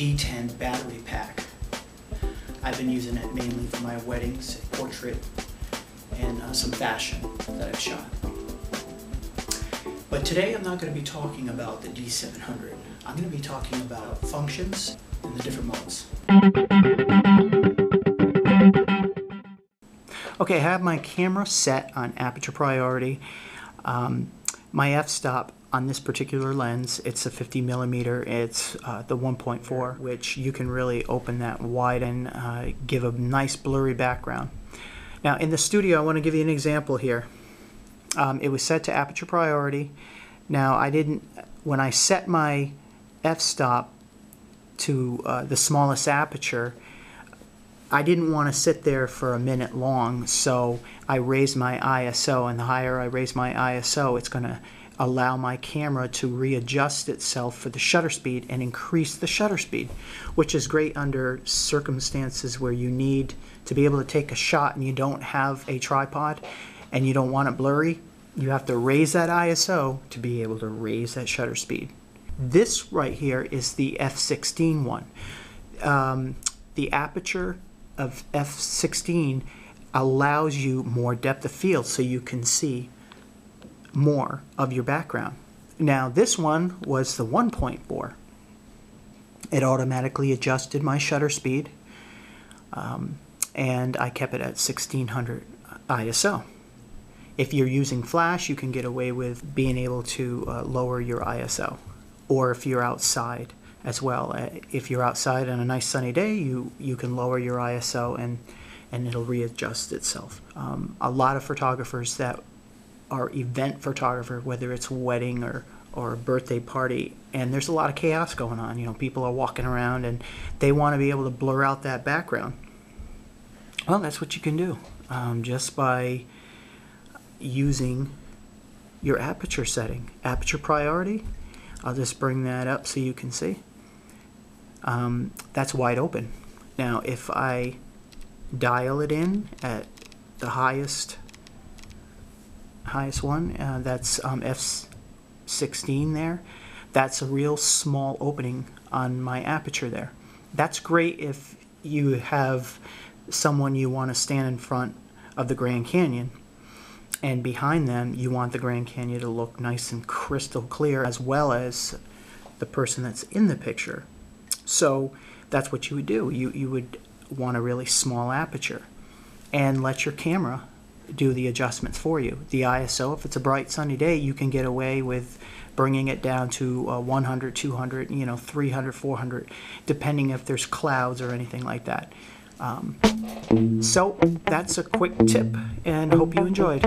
D10 battery pack. I've been using it mainly for my weddings, portrait, and some fashion that I've shot. But today I'm not going to be talking about the D700. I'm going to be talking about functions and the different modes. Okay, I have my camera set on aperture priority. My f-stop on this particular lens, it's a 50mm, it's the 1.4, which you can really open that wide and give a nice blurry background. Now in the studio, I want to give you an example here. It was set to aperture priority. Now when I set my f-stop to the smallest aperture, I didn't want to sit there for a minute long, so I raised my ISO, and the higher I raise my ISO, it's going to allow my camera to readjust itself for the shutter speed and increase the shutter speed, which is great under circumstances where you need to be able to take a shot and you don't have a tripod and you don't want it blurry. You have to raise that ISO to be able to raise that shutter speed. This right here is the f16 one. The aperture of f16 allows you more depth of field so you can see more of your background. Now this one was the 1.4. It automatically adjusted my shutter speed, and I kept it at 1600 ISO. If you're using flash, you can get away with being able to lower your ISO, or if you're outside as well. If you're outside on a nice sunny day, you can lower your ISO and it'll readjust itself. A lot of photographers that are event photographer, whether it's a wedding or a birthday party, and there's a lot of chaos going on. You know, people are walking around and they want to be able to blur out that background. Well, that's what you can do just by using your aperture setting. Aperture priority, I'll just bring that up so you can see. That's wide open. Now if I dial it in at the highest one, that's f16 there, that's a real small opening on my aperture there. That's great if you have someone you want to stand in front of the Grand Canyon, and behind them you want the Grand Canyon to look nice and crystal clear, as well as the person that's in the picture. So that's what you would do. You would want a really small aperture and let your camera do the adjustments for you. The ISO, if it's a bright sunny day, you can get away with bringing it down to 100, 200, 300, 400, depending if there's clouds or anything like that. So that's a quick tip, and hope you enjoyed.